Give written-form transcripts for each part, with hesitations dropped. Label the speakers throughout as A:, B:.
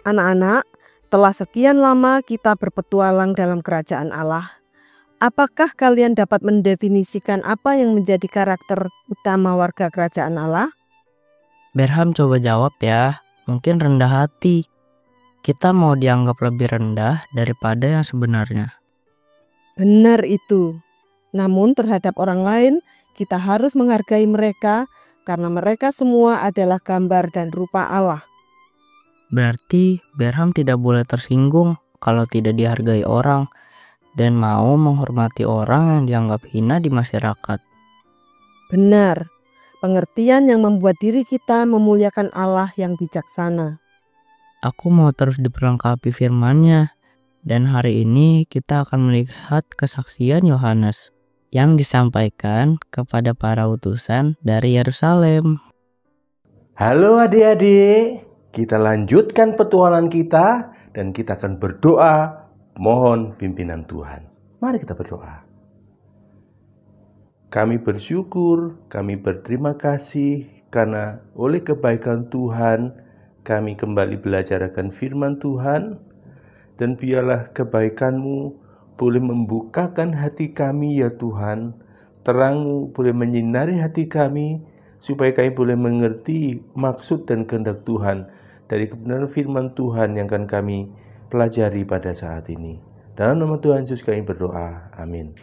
A: Anak-anak, telah sekian lama kita berpetualang dalam kerajaan Allah. Apakah kalian dapat mendefinisikan apa yang menjadi karakter utama warga kerajaan Allah?
B: Berham coba jawab ya. Mungkin rendah hati. Kita mau dianggap lebih rendah daripada yang sebenarnya.
A: Benar itu. Namun terhadap orang lain, kita harus menghargai mereka karena mereka semua adalah gambar dan rupa Allah.
B: Berarti Berham tidak boleh tersinggung kalau tidak dihargai orang dan mau menghormati orang yang dianggap hina di masyarakat.
A: Benar. Pengertian yang membuat diri kita memuliakan Allah yang bijaksana.
B: Aku mau terus diperlengkapi firman-Nya. Dan hari ini kita akan melihat kesaksian Yohanes yang disampaikan kepada para utusan dari Yerusalem.
C: Halo adik-adik, kita lanjutkan petualangan kita dan kita akan berdoa mohon pimpinan Tuhan. Mari kita berdoa. Kami bersyukur, kami berterima kasih karena oleh kebaikan Tuhan kami kembali belajar akan firman Tuhan, dan biarlah kebaikan-Mu boleh membukakan hati kami ya Tuhan, terang-Mu boleh menyinari hati kami, supaya kami boleh mengerti maksud dan kehendak Tuhan dari kebenaran firman Tuhan yang akan kami pelajari pada saat ini. Dalam nama Tuhan Yesus kami berdoa, amin.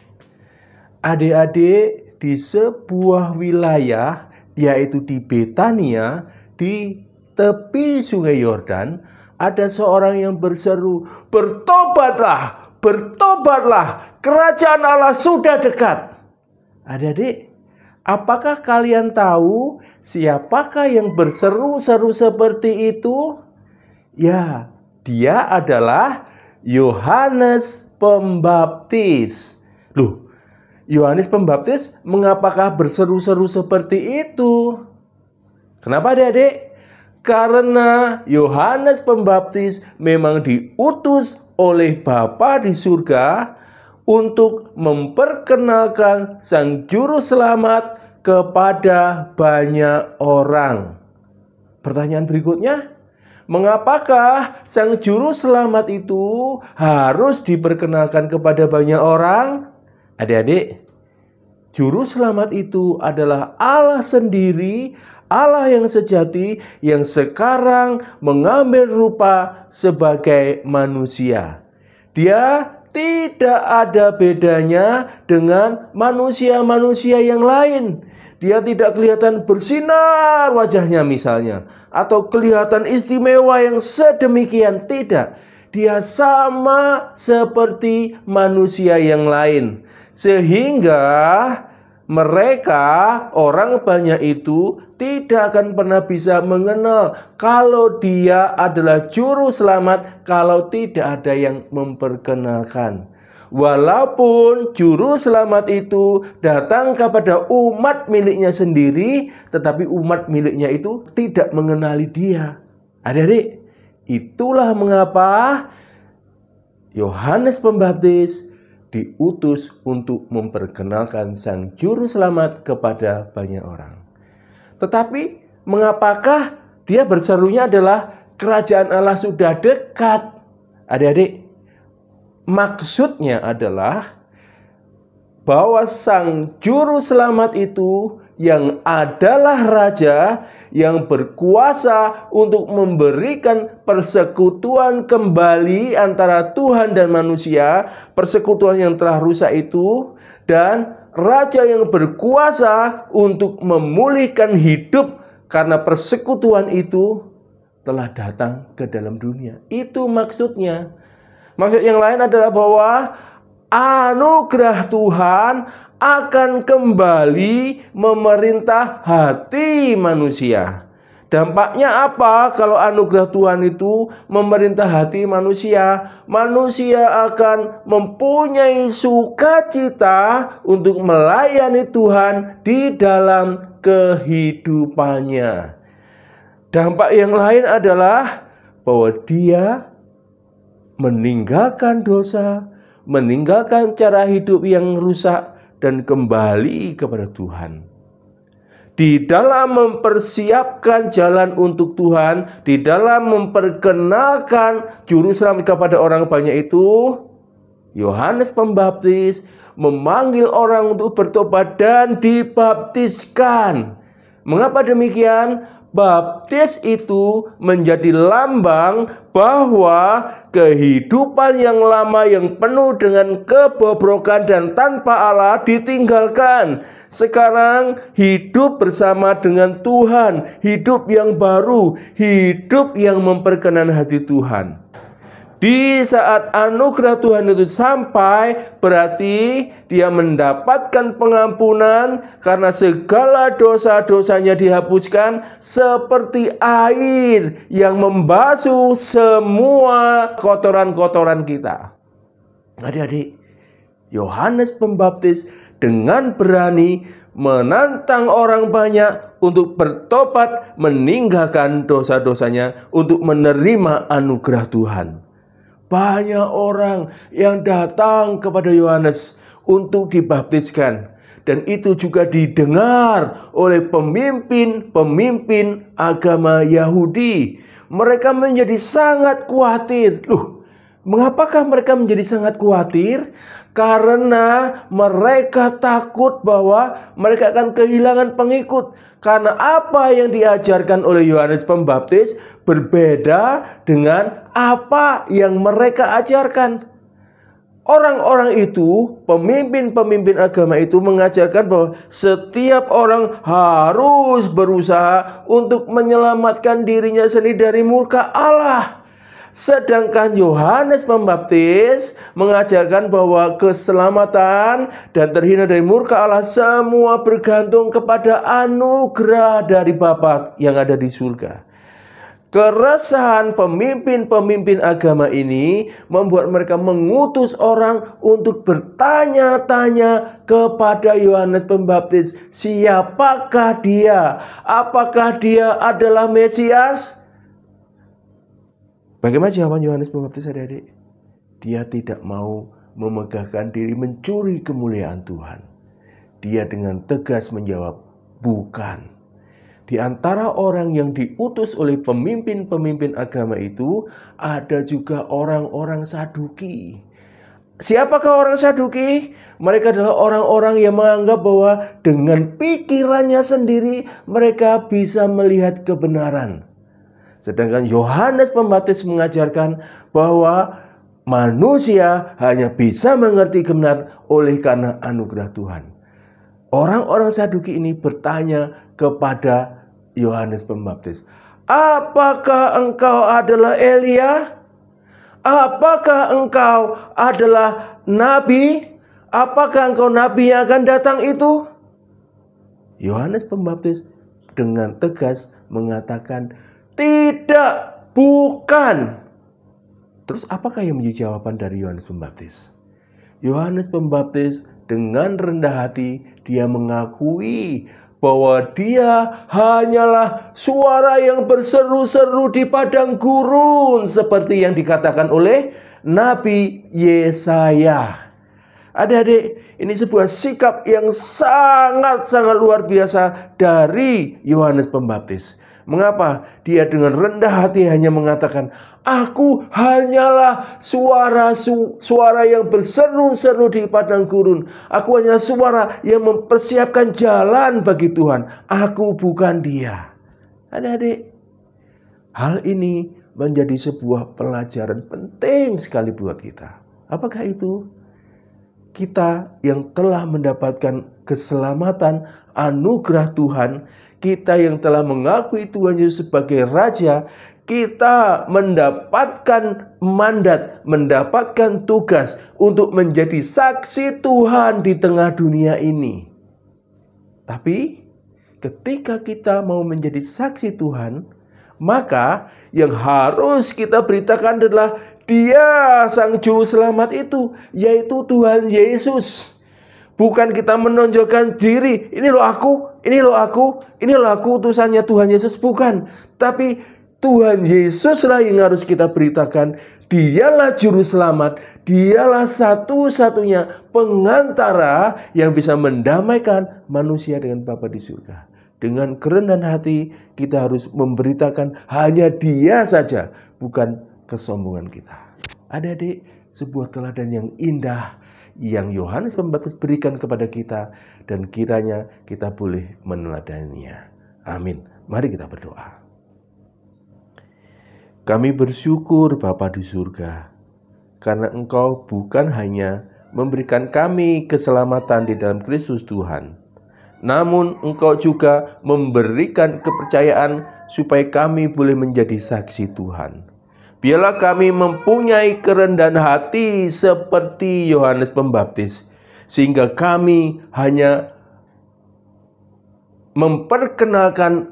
C: Adik-adik, di sebuah wilayah, yaitu di Betania, di tepi sungai Yordan, ada seorang yang berseru, "Bertobatlah, bertobatlah, kerajaan Allah sudah dekat." Adik-adik, apakah kalian tahu siapakah yang berseru-seru seperti itu? Ya, dia adalah Yohanes Pembaptis. Loh, Yohanes Pembaptis mengapakah berseru-seru seperti itu? Kenapa adik-adik? Karena Yohanes Pembaptis memang diutus oleh Bapa di surga untuk memperkenalkan Sang Juru Selamat kepada banyak orang. Pertanyaan berikutnya, mengapakah Sang Juru Selamat itu harus diperkenalkan kepada banyak orang? Adik-adik, Juru Selamat itu adalah Allah sendiri, Allah yang sejati, yang sekarang mengambil rupa sebagai manusia. Dia tidak ada bedanya dengan manusia-manusia yang lain. Dia tidak kelihatan bersinar wajahnya misalnya, atau kelihatan istimewa yang sedemikian, tidak. Dia sama seperti manusia yang lain. Sehingga mereka, orang banyak itu, tidak akan pernah bisa mengenal kalau dia adalah juru selamat kalau tidak ada yang memperkenalkan. Walaupun juru selamat itu datang kepada umat miliknya sendiri, tetapi umat miliknya itu tidak mengenali dia. Adik-adik, itulah mengapa Yohanes Pembaptis diutus untuk memperkenalkan Sang Juru Selamat kepada banyak orang. Tetapi mengapakah dia berserunya adalah kerajaan Allah sudah dekat? Adik-adik, maksudnya adalah bahwa Sang Juru Selamat itu yang adalah Raja yang berkuasa untuk memberikan persekutuan kembali antara Tuhan dan manusia, persekutuan yang telah rusak itu, dan Raja yang berkuasa untuk memulihkan hidup karena persekutuan itu telah datang ke dalam dunia. Itu maksudnya. Maksud yang lain adalah bahwa anugerah Tuhan akan kembali memerintah hati manusia. Dampaknya apa kalau anugerah Tuhan itu memerintah hati manusia? Manusia akan mempunyai sukacita untuk melayani Tuhan di dalam kehidupannya. Dampak yang lain adalah bahwa dia meninggalkan dosa, meninggalkan cara hidup yang rusak, dan kembali kepada Tuhan. di dalam mempersiapkan jalan untuk Tuhan, di dalam memperkenalkan juru selamat kepada orang banyak itu, Yohanes Pembaptis memanggil orang untuk bertobat dan dibaptiskan. Mengapa demikian? Baptis itu menjadi lambang bahwa kehidupan yang lama yang penuh dengan kebobrokan dan tanpa Allah ditinggalkan. Sekarang hidup bersama dengan Tuhan, hidup yang baru, hidup yang memperkenan hati Tuhan. Di saat anugerah Tuhan itu sampai, berarti dia mendapatkan pengampunan karena segala dosa-dosanya dihapuskan seperti air yang membasuh semua kotoran-kotoran kita. Adik-adik, Yohanes Pembaptis dengan berani menantang orang banyak untuk bertobat, meninggalkan dosa-dosanya, untuk menerima anugerah Tuhan. Banyak orang yang datang kepada Yohanes untuk dibaptiskan. Dan itu juga didengar oleh pemimpin-pemimpin agama Yahudi. Mereka menjadi sangat khawatir. Mengapakah mereka menjadi sangat khawatir? Karena mereka takut bahwa mereka akan kehilangan pengikut. Karena apa yang diajarkan oleh Yohanes Pembaptis berbeda dengan apa yang mereka ajarkan. Orang-orang itu, pemimpin-pemimpin agama itu mengajarkan bahwa setiap orang harus berusaha untuk menyelamatkan dirinya sendiri dari murka Allah. Sedangkan Yohanes Pembaptis mengajarkan bahwa keselamatan dan terhindar dari murka Allah semua bergantung kepada anugerah dari Bapa yang ada di surga. Keresahan pemimpin-pemimpin agama ini membuat mereka mengutus orang untuk bertanya-tanya kepada Yohanes Pembaptis, siapakah dia? Apakah dia adalah Mesias? Bagaimana jawaban Yohanes Pembaptis, adik-adik? Dia tidak mau memegahkan diri mencuri kemuliaan Tuhan. Dia dengan tegas menjawab, bukan. Di antara orang yang diutus oleh pemimpin-pemimpin agama itu, ada juga orang-orang Saduki. Siapakah orang Saduki? Mereka adalah orang-orang yang menganggap bahwa dengan pikirannya sendiri mereka bisa melihat kebenaran. Sedangkan Yohanes Pembaptis mengajarkan bahwa manusia hanya bisa mengerti kebenaran oleh karena anugerah Tuhan. Orang-orang Saduki ini bertanya kepada Yohanes Pembaptis, apakah engkau adalah Elia? Apakah engkau adalah nabi? Apakah engkau nabi yang akan datang itu? Yohanes Pembaptis dengan tegas mengatakan, tidak, bukan. Terus apakah yang menjadi jawaban dari Yohanes Pembaptis? Yohanes Pembaptis dengan rendah hati dia mengakui bahwa dia hanyalah suara yang berseru-seru di padang gurun seperti yang dikatakan oleh Nabi Yesaya. Adik-adik, ini sebuah sikap yang sangat-sangat luar biasa dari Yohanes Pembaptis. Mengapa? Dia dengan rendah hati hanya mengatakan, aku hanyalah suara yang berseru-seru di padang gurun. Aku hanyalah suara yang mempersiapkan jalan bagi Tuhan. Aku bukan dia. Adik-adik, hal ini menjadi sebuah pelajaran penting sekali buat kita. Apakah itu? Kita yang telah mendapatkan keselamatan, anugerah Tuhan, kita yang telah mengakui Tuhan Yesus sebagai Raja, kita mendapatkan mandat, mendapatkan tugas untuk menjadi saksi Tuhan di tengah dunia ini. Tapi ketika kita mau menjadi saksi Tuhan, maka yang harus kita beritakan adalah Dia Sang Juru Selamat itu, yaitu Tuhan Yesus. Bukan kita menonjolkan diri, ini loh aku, ini loh aku, ini loh aku utusannya Tuhan Yesus. Bukan, tapi Tuhan Yesuslah yang harus kita beritakan. Dialah Juru Selamat, Dialah satu-satunya pengantara yang bisa mendamaikan manusia dengan Bapa di surga. dengan kerendahan hati kita harus memberitakan hanya Dia saja, bukan kesombongan kita. Adik-adik, sebuah teladan yang indah yang Yohanes Pembaptis berikan kepada kita, dan kiranya kita boleh meneladaninya. Amin. Mari kita berdoa. Kami bersyukur Bapa di surga, karena Engkau bukan hanya memberikan kami keselamatan di dalam Kristus Tuhan, namun Engkau juga memberikan kepercayaan supaya kami boleh menjadi saksi Tuhan. Biarlah kami mempunyai kerendahan hati seperti Yohanes Pembaptis, sehingga kami hanya memperkenalkan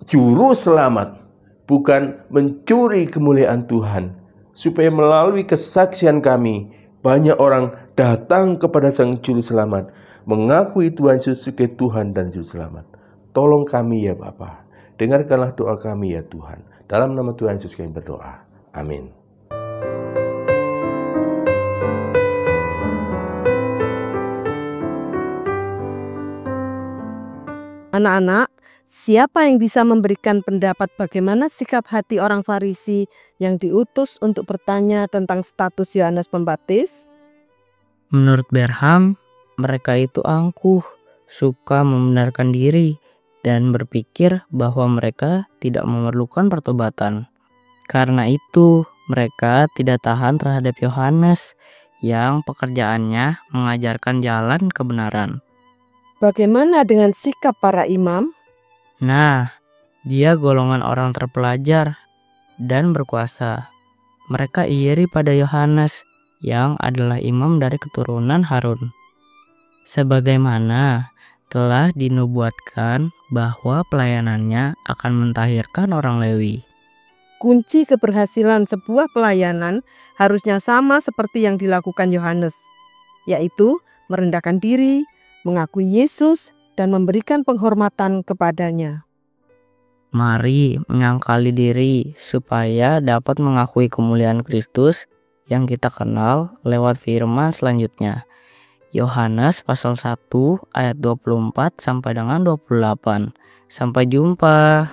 C: juru selamat, bukan mencuri kemuliaan Tuhan, supaya melalui kesaksian kami banyak orang datang kepada Sang Juru Selamat, mengakui Tuhan Yesus sebagai Tuhan dan Juru Selamat. Tolong kami ya Bapa, dengarkanlah doa kami ya Tuhan. Dalam nama Tuhan Yesus kami berdoa. Amin.
A: Anak-anak, siapa yang bisa memberikan pendapat bagaimana sikap hati orang Farisi yang diutus untuk bertanya tentang status Yohanes Pembaptis?
B: Menurut Berham, mereka itu angkuh, suka membenarkan diri, dan berpikir bahwa mereka tidak memerlukan pertobatan. Karena itu, mereka tidak tahan terhadap Yohanes yang pekerjaannya mengajarkan jalan kebenaran.
A: Bagaimana dengan sikap para imam?
B: Nah, dia golongan orang terpelajar dan berkuasa. Mereka iri pada Yohanes yang adalah imam dari keturunan Harun. Sebagaimana telah dinubuatkan bahwa pelayanannya akan mentahirkan orang Lewi.
A: Kunci keberhasilan sebuah pelayanan harusnya sama seperti yang dilakukan Yohanes, yaitu merendahkan diri, mengakui Yesus, dan memberikan penghormatan kepadanya.
B: Mari menyangkali diri supaya dapat mengakui kemuliaan Kristus yang kita kenal lewat firman selanjutnya. Yohanes pasal 1 ayat 24 sampai dengan 28. Sampai jumpa.